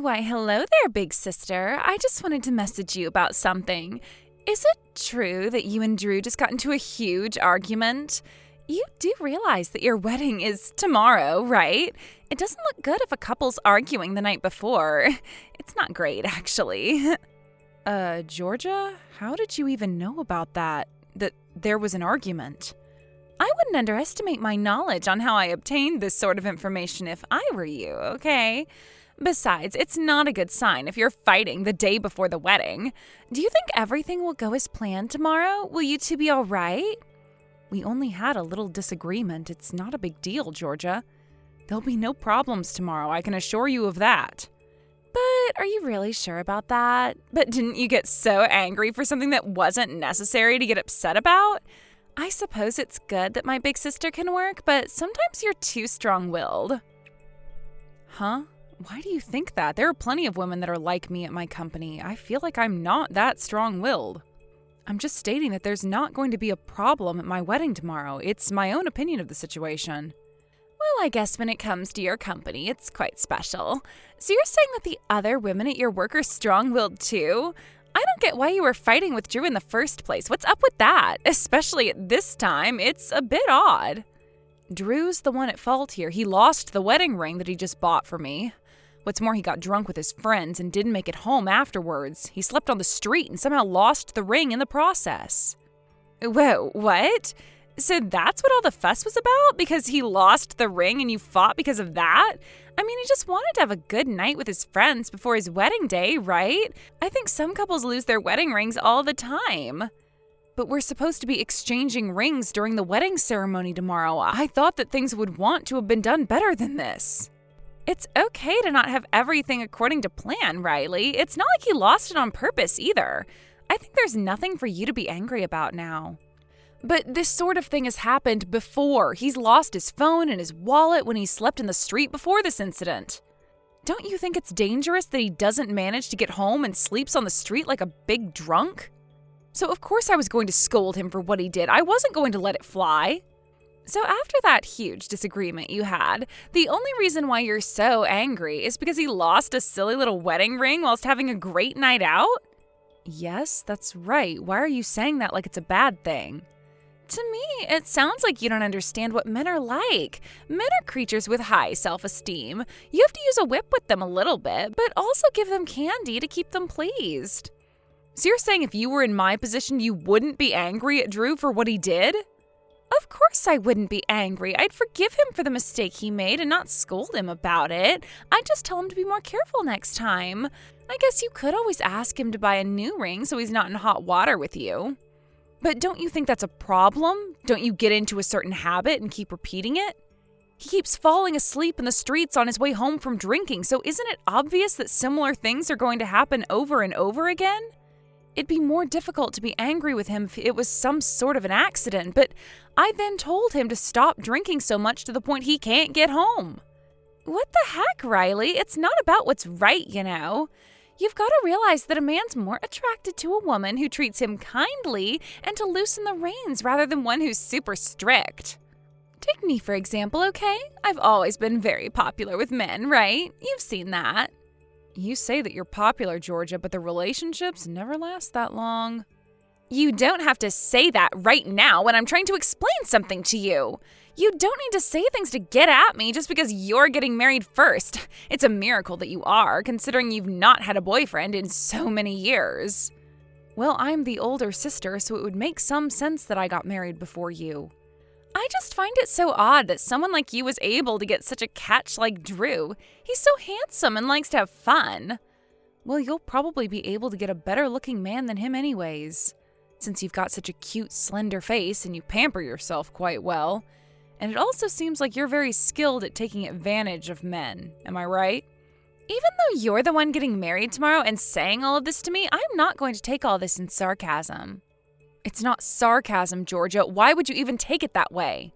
Why, hello there, big sister. I just wanted to message you about something. Is it true that you and Drew just got into a huge argument? You do realize that your wedding is tomorrow, right? It doesn't look good if a couple's arguing the night before. It's not great, actually. Georgia, how did you even know about that? That there was an argument? I wouldn't underestimate my knowledge on how I obtained this sort of information if I were you, okay? Besides, it's not a good sign if you're fighting the day before the wedding. Do you think everything will go as planned tomorrow? Will you two be all right? We only had a little disagreement. It's not a big deal, Georgia. There'll be no problems tomorrow, I can assure you of that. But are you really sure about that? But didn't you get so angry for something that wasn't necessary to get upset about? I suppose it's good that my big sister can work, but sometimes you're too strong-willed. Huh? Why do you think that? There are plenty of women that are like me at my company. I feel like I'm not that strong-willed. I'm just stating that there's not going to be a problem at my wedding tomorrow. It's my own opinion of the situation. Well, I guess when it comes to your company, it's quite special. So you're saying that the other women at your work are strong-willed too? I don't get why you were fighting with Drew in the first place. What's up with that? Especially at this time, it's a bit odd. Drew's the one at fault here. He lost the wedding ring that he just bought for me. What's more, he got drunk with his friends and didn't make it home afterwards. He slept on the street and somehow lost the ring in the process. Whoa, what? So that's what all the fuss was about? Because he lost the ring and you fought because of that? I mean, he just wanted to have a good night with his friends before his wedding day, right? I think some couples lose their wedding rings all the time. But we're supposed to be exchanging rings during the wedding ceremony tomorrow. I thought that things would want to have been done better than this. It's okay to not have everything according to plan, Riley. It's not like he lost it on purpose either. I think there's nothing for you to be angry about now. But this sort of thing has happened before. He's lost his phone and his wallet when he slept in the street before this incident. Don't you think it's dangerous that he doesn't manage to get home and sleeps on the street like a big drunk? So of course I was going to scold him for what he did. I wasn't going to let it fly. So after that huge disagreement you had, the only reason why you're so angry is because he lost a silly little wedding ring whilst having a great night out? Yes, that's right. Why are you saying that like it's a bad thing? To me, it sounds like you don't understand what men are like. Men are creatures with high self-esteem. You have to use a whip with them a little bit, but also give them candy to keep them pleased. So you're saying if you were in my position, you wouldn't be angry at Drew for what he did? Of course I wouldn't be angry. I'd forgive him for the mistake he made and not scold him about it. I'd just tell him to be more careful next time. I guess you could always ask him to buy a new ring so he's not in hot water with you. But don't you think that's a problem? Don't you get into a certain habit and keep repeating it? He keeps falling asleep in the streets on his way home from drinking, so isn't it obvious that similar things are going to happen over and over again? It'd be more difficult to be angry with him if it was some sort of an accident, but I then told him to stop drinking so much to the point he can't get home. What the heck, Riley? It's not about what's right, you know. You've got to realize that a man's more attracted to a woman who treats him kindly and to loosen the reins rather than one who's super strict. Take me, for example, okay? I've always been very popular with men, right? You've seen that. You say that you're popular, Georgia, but the relationships never last that long. You don't have to say that right now when I'm trying to explain something to you. You don't need to say things to get at me just because you're getting married first. It's a miracle that you are, considering you've not had a boyfriend in so many years. Well, I'm the older sister, so it would make some sense that I got married before you. I just find it so odd that someone like you was able to get such a catch like Drew. He's so handsome and likes to have fun. Well, you'll probably be able to get a better-looking man than him anyways, since you've got such a cute, slender face and you pamper yourself quite well. And it also seems like you're very skilled at taking advantage of men. Am I right? Even though you're the one getting married tomorrow and saying all of this to me, I'm not going to take all this in sarcasm. It's not sarcasm, Georgia. Why would you even take it that way?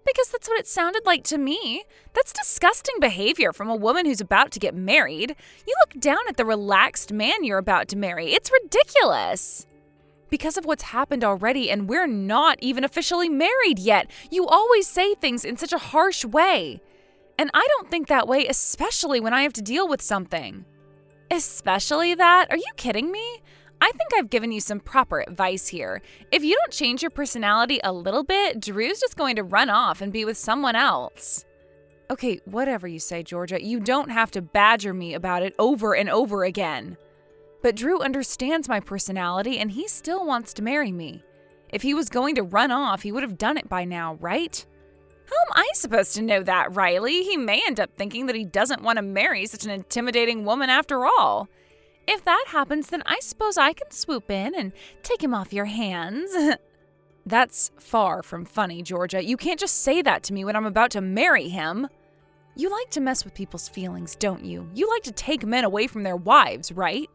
Because that's what it sounded like to me. That's disgusting behavior from a woman who's about to get married. You look down at the relaxed man you're about to marry. It's ridiculous. Because of what's happened already, and we're not even officially married yet. You always say things in such a harsh way. And I don't think that way, especially when I have to deal with something. Especially that? Are you kidding me? I think I've given you some proper advice here. If you don't change your personality a little bit, Drew's just going to run off and be with someone else. Okay, whatever you say, Georgia. You don't have to badger me about it over and over again. But Drew understands my personality and he still wants to marry me. If he was going to run off, he would have done it by now, right? How am I supposed to know that, Riley? He may end up thinking that he doesn't want to marry such an intimidating woman after all. If that happens, then I suppose I can swoop in and take him off your hands. That's far from funny, Georgia. You can't just say that to me when I'm about to marry him. You like to mess with people's feelings, don't you? You like to take men away from their wives, right?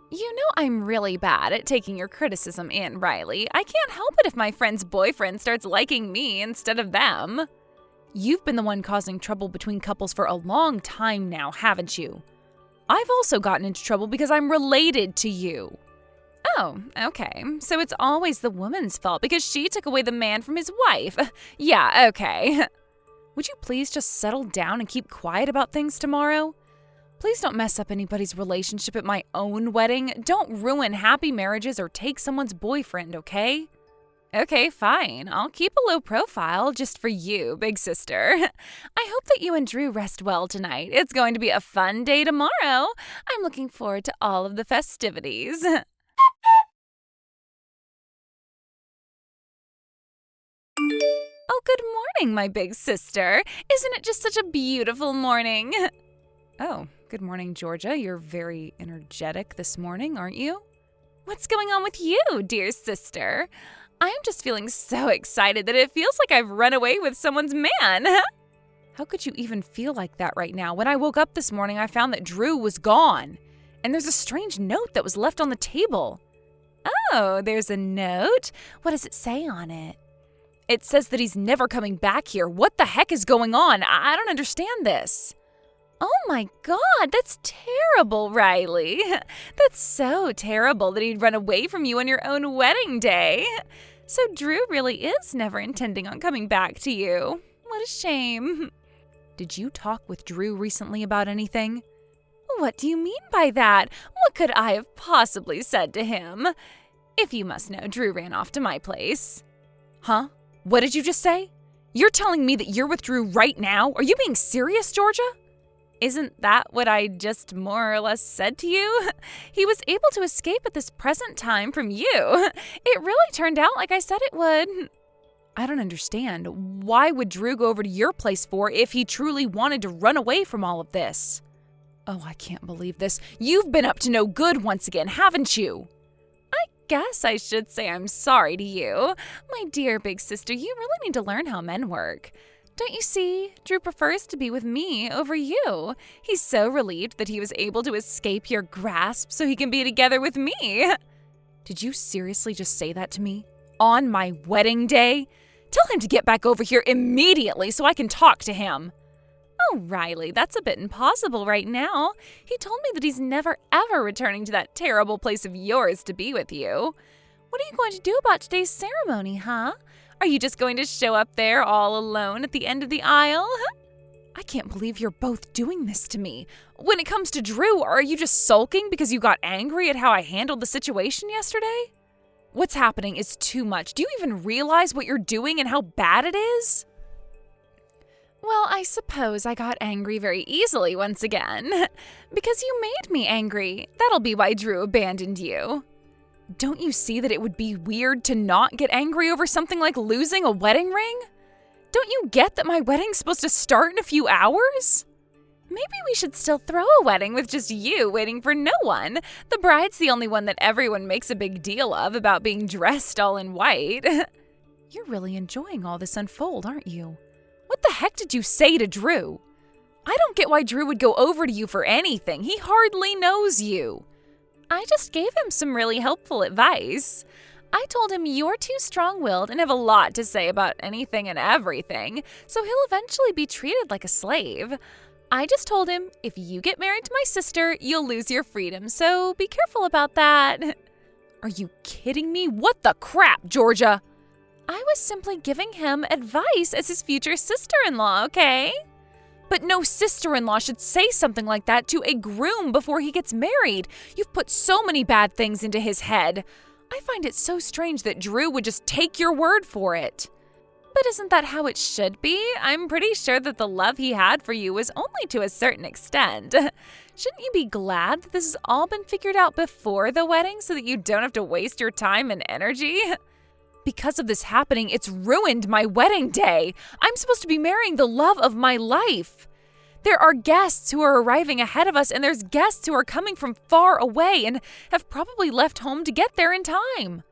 You know I'm really bad at taking your criticism in, Riley. I can't help it if my friend's boyfriend starts liking me instead of them. You've been the one causing trouble between couples for a long time now, haven't you? I've also gotten into trouble because I'm related to you. Oh, okay. So it's always the woman's fault because she took away the man from his wife. Yeah, okay. Would you please just settle down and keep quiet about things tomorrow? Please don't mess up anybody's relationship at my own wedding. Don't ruin happy marriages or take someone's boyfriend, okay? Okay, fine. I'll keep a low profile just for you, big sister. I hope that you and Drew rest well tonight. It's going to be a fun day tomorrow. I'm looking forward to all of the festivities. Oh, good morning, my big sister. Isn't it just such a beautiful morning? Oh, good morning, Georgia. You're very energetic this morning, aren't you? What's going on with you, dear sister? I'm just feeling so excited that it feels like I've run away with someone's man. How could you even feel like that right now? When I woke up this morning, I found that Drew was gone. And there's a strange note that was left on the table. Oh, there's a note? What does it say on it? It says that he's never coming back here. What the heck is going on? I don't understand this. Oh my God, that's terrible, Riley. That's so terrible that he'd run away from you on your own wedding day. So Drew really is never intending on coming back to you. What a shame. Did you talk with Drew recently about anything? What do you mean by that? What could I have possibly said to him? If you must know, Drew ran off to my place. Huh? What did you just say? You're telling me that you're with Drew right now? Are you being serious, Georgia? Isn't that what I just more or less said to you? He was able to escape at this present time from you. It really turned out like I said it would. I don't understand. Why would Drew go over to your place for if he truly wanted to run away from all of this? Oh, I can't believe this. You've been up to no good once again, haven't you? I guess I should say I'm sorry to you. My dear big sister, you really need to learn how men work. Don't you see? Drew prefers to be with me over you. He's so relieved that he was able to escape your grasp so he can be together with me. Did you seriously just say that to me? On my wedding day? Tell him to get back over here immediately so I can talk to him. Oh, Riley, that's a bit impossible right now. He told me that he's never ever returning to that terrible place of yours to be with you. What are you going to do about today's ceremony, huh? Are you just going to show up there all alone at the end of the aisle? I can't believe you're both doing this to me. When it comes to Drew, are you just sulking because you got angry at how I handled the situation yesterday? What's happening is too much. Do you even realize what you're doing and how bad it is? Well, I suppose I got angry very easily once again. Because you made me angry. That'll be why Drew abandoned you. Don't you see that it would be weird to not get angry over something like losing a wedding ring? Don't you get that my wedding's supposed to start in a few hours? Maybe we should still throw a wedding with just you waiting for no one. The bride's the only one that everyone makes a big deal of about being dressed all in white. You're really enjoying all this unfold, aren't you? What the heck did you say to Drew? I don't get why Drew would go over to you for anything. He hardly knows you. I just gave him some really helpful advice. I told him you're too strong-willed and have a lot to say about anything and everything, so he'll eventually be treated like a slave. I just told him, if you get married to my sister, you'll lose your freedom, so be careful about that. Are you kidding me? What the crap, Georgia? I was simply giving him advice as his future sister-in-law, okay? But no sister-in-law should say something like that to a groom before he gets married. You've put so many bad things into his head. I find it so strange that Drew would just take your word for it. But isn't that how it should be? I'm pretty sure that the love he had for you was only to a certain extent. Shouldn't you be glad that this has all been figured out before the wedding so that you don't have to waste your time and energy? Because of this happening, it's ruined my wedding day. I'm supposed to be marrying the love of my life. There are guests who are arriving ahead of us, and there's guests who are coming from far away and have probably left home to get there in time.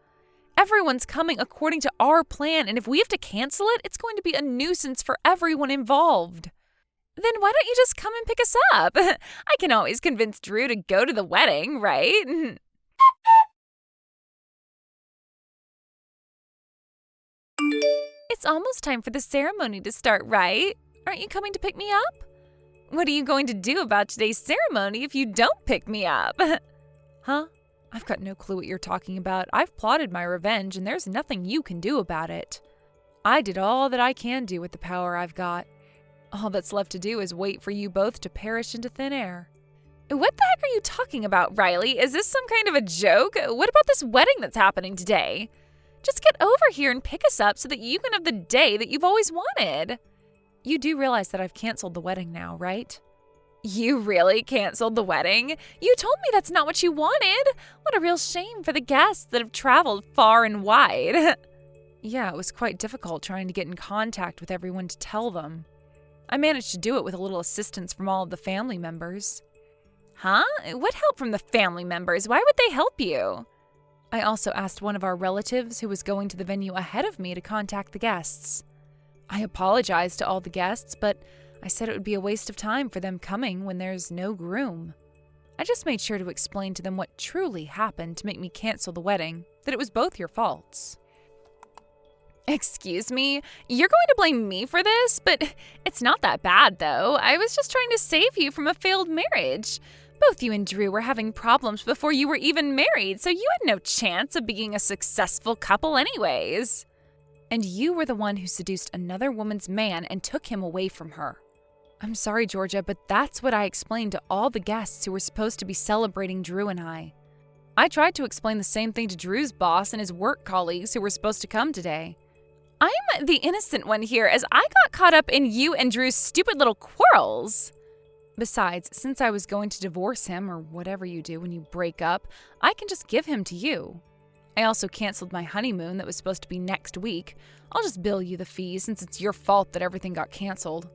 Everyone's coming according to our plan, and if we have to cancel it, it's going to be a nuisance for everyone involved. Then why don't you just come and pick us up? I can always convince Drew to go to the wedding, right? It's almost time for the ceremony to start, right? Aren't you coming to pick me up? What are you going to do about today's ceremony if you don't pick me up? Huh? I've got no clue what you're talking about. I've plotted my revenge, and there's nothing you can do about it. I did all that I can do with the power I've got. All that's left to do is wait for you both to perish into thin air. What the heck are you talking about, Riley? Is this some kind of a joke? What about this wedding that's happening today? Just get over here and pick us up so that you can have the day that you've always wanted. You do realize that I've canceled the wedding now, right? You really canceled the wedding? You told me that's not what you wanted. What a real shame for the guests that have traveled far and wide. Yeah, it was quite difficult trying to get in contact with everyone to tell them. I managed to do it with a little assistance from all of the family members. Huh? What help from the family members? Why would they help you? I also asked one of our relatives who was going to the venue ahead of me to contact the guests. I apologized to all the guests, but I said it would be a waste of time for them coming when there's no groom. I just made sure to explain to them what truly happened to make me cancel the wedding, that it was both your faults. Excuse me? You're going to blame me for this? But it's not that bad, though. I was just trying to save you from a failed marriage. Both you and Drew were having problems before you were even married, so you had no chance of being a successful couple anyways. And you were the one who seduced another woman's man and took him away from her. I'm sorry, Georgia, but that's what I explained to all the guests who were supposed to be celebrating Drew and I. I tried to explain the same thing to Drew's boss and his work colleagues who were supposed to come today. I'm the innocent one here, as I got caught up in you and Drew's stupid little quarrels. Besides, since I was going to divorce him, or whatever you do when you break up, I can just give him to you. I also canceled my honeymoon that was supposed to be next week. I'll just bill you the fees since it's your fault that everything got canceled.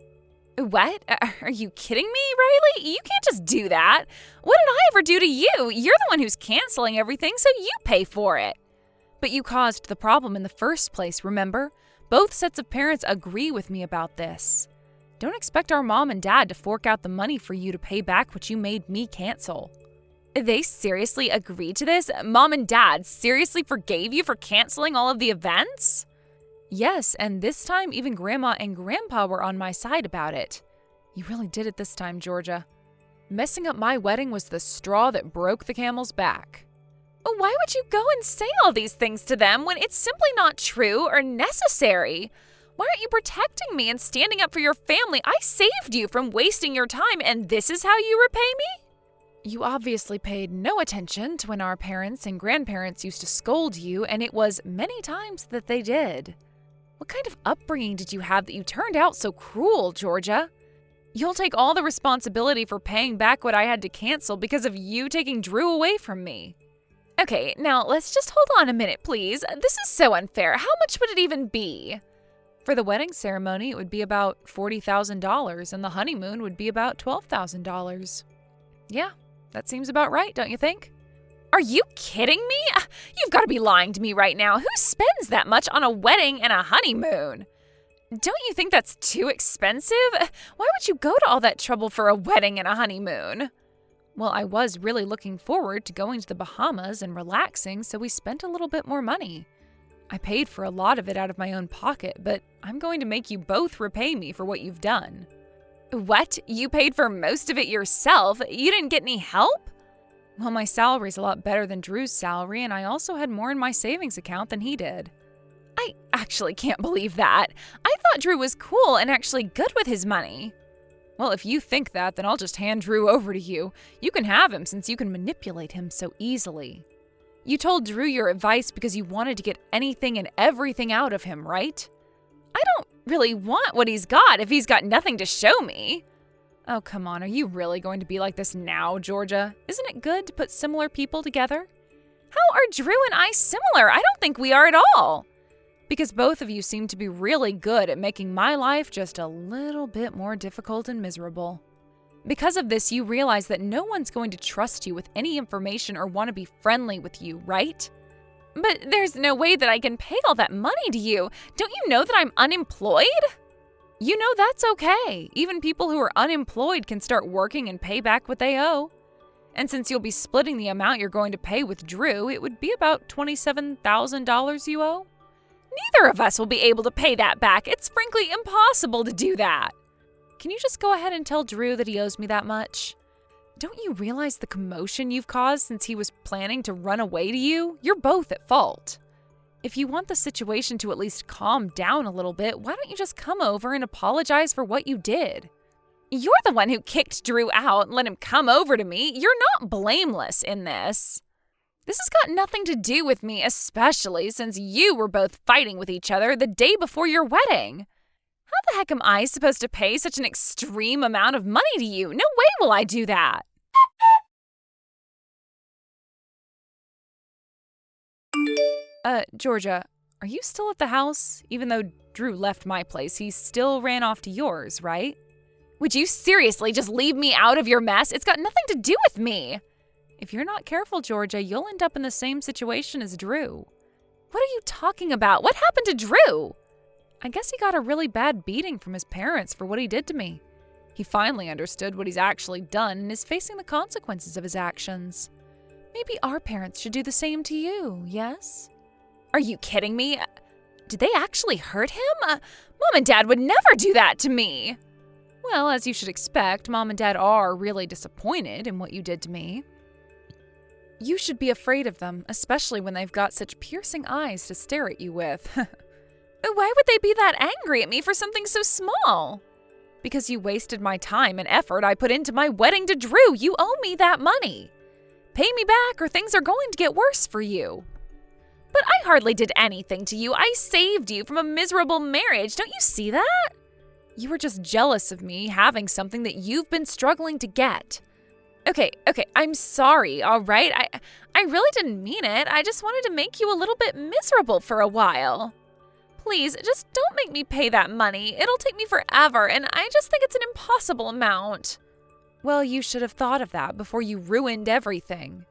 What? Are you kidding me, Riley? You can't just do that. What did I ever do to you? You're the one who's canceling everything, so you pay for it. But you caused the problem in the first place, remember? Both sets of parents agree with me about this. Don't expect our mom and dad to fork out the money for you to pay back what you made me cancel. They seriously agreed to this? Mom and dad seriously forgave you for canceling all of the events? Yes, and this time even Grandma and Grandpa were on my side about it. You really did it this time, Georgia. Messing up my wedding was the straw that broke the camel's back. Why would you go and say all these things to them when it's simply not true or necessary? Why aren't you protecting me and standing up for your family? I saved you from wasting your time, and this is how you repay me? You obviously paid no attention to when our parents and grandparents used to scold you, and it was many times that they did. What kind of upbringing did you have that you turned out so cruel, Georgia? You'll take all the responsibility for paying back what I had to cancel because of you taking Drew away from me. Okay, now let's just hold on a minute, please. This is so unfair. How much would it even be? For the wedding ceremony, it would be about $40,000, and the honeymoon would be about $12,000. Yeah, that seems about right, don't you think? Are you kidding me? You've got to be lying to me right now. Who spends that much on a wedding and a honeymoon? Don't you think that's too expensive? Why would you go to all that trouble for a wedding and a honeymoon? Well, I was really looking forward to going to the Bahamas and relaxing, so we spent a little bit more money. I paid for a lot of it out of my own pocket, but I'm going to make you both repay me for what you've done. What? You paid for most of it yourself? You didn't get any help? Well, my salary's a lot better than Drew's salary, and I also had more in my savings account than he did. I actually can't believe that. I thought Drew was cool and actually good with his money. Well, if you think that, then I'll just hand Drew over to you. You can have him since you can manipulate him so easily. You told Drew your advice because you wanted to get anything and everything out of him, right? I don't really want what he's got if he's got nothing to show me. Oh, come on, are you really going to be like this now, Georgia? Isn't it good to put similar people together? How are Drew and I similar? I don't think we are at all. Because both of you seem to be really good at making my life just a little bit more difficult and miserable. Because of this, you realize that no one's going to trust you with any information or want to be friendly with you, right? But there's no way that I can pay all that money to you. Don't you know that I'm unemployed? You know that's okay. Even people who are unemployed can start working and pay back what they owe. And since you'll be splitting the amount you're going to pay with Drew, it would be about $27,000 you owe. Neither of us will be able to pay that back. It's frankly impossible to do that. Can you just go ahead and tell Drew that he owes me that much? Don't you realize the commotion you've caused since he was planning to run away to you? You're both at fault. If you want the situation to at least calm down a little bit, why don't you just come over and apologize for what you did? You're the one who kicked Drew out and let him come over to me. You're not blameless in this. This has got nothing to do with me, especially since you were both fighting with each other the day before your wedding. How the heck am I supposed to pay such an extreme amount of money to you? No way will I do that. Georgia, are you still at the house? Even though Drew left my place, he still ran off to yours, right? Would you seriously just leave me out of your mess? It's got nothing to do with me. If you're not careful, Georgia, you'll end up in the same situation as Drew. What are you talking about? What happened to Drew? I guess he got a really bad beating from his parents for what he did to me. He finally understood what he's actually done and is facing the consequences of his actions. Maybe our parents should do the same to you, yes? Are you kidding me? Did they actually hurt him? Mom and Dad would never do that to me. Well, as you should expect, Mom and Dad are really disappointed in what you did to me. You should be afraid of them, especially when they've got such piercing eyes to stare at you with. Why would they be that angry at me for something so small? Because you wasted my time and effort I put into my wedding to Drew. You owe me that money. Pay me back or things are going to get worse for you. But I hardly did anything to you. I saved you from a miserable marriage. Don't you see that? You were just jealous of me having something that you've been struggling to get. Okay, I'm sorry, all right? I really didn't mean it. I just wanted to make you a little bit miserable for a while. Please, just don't make me pay that money. It'll take me forever, and I just think it's an impossible amount. Well, you should have thought of that before you ruined everything.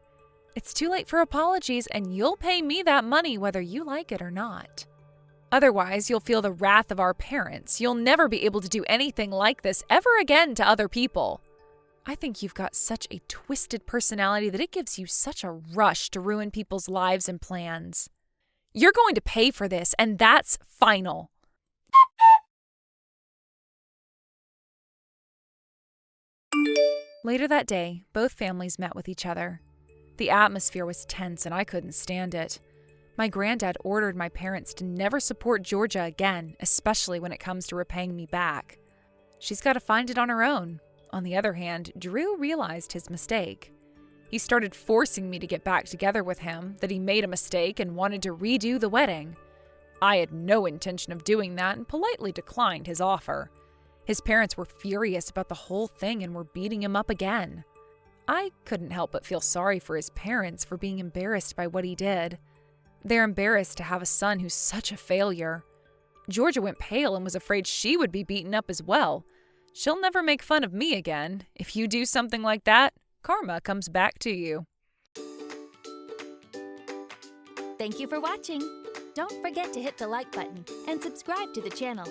It's too late for apologies, and you'll pay me that money whether you like it or not. Otherwise, you'll feel the wrath of our parents. You'll never be able to do anything like this ever again to other people. I think you've got such a twisted personality that it gives you such a rush to ruin people's lives and plans. You're going to pay for this, and that's final. Later that day, both families met with each other. The atmosphere was tense, and I couldn't stand it. My granddad ordered my parents to never support Georgia again, especially when it comes to repaying me back. She's got to find it on her own. On the other hand, Drew realized his mistake. He started forcing me to get back together with him, that he made a mistake and wanted to redo the wedding. I had no intention of doing that and politely declined his offer. His parents were furious about the whole thing and were beating him up again. I couldn't help but feel sorry for his parents for being embarrassed by what he did. They're embarrassed to have a son who's such a failure. Georgia went pale and was afraid she would be beaten up as well. She'll never make fun of me again. If you do something like that, karma comes back to you. Thank you for watching. Don't forget to hit the like button and subscribe to the channel.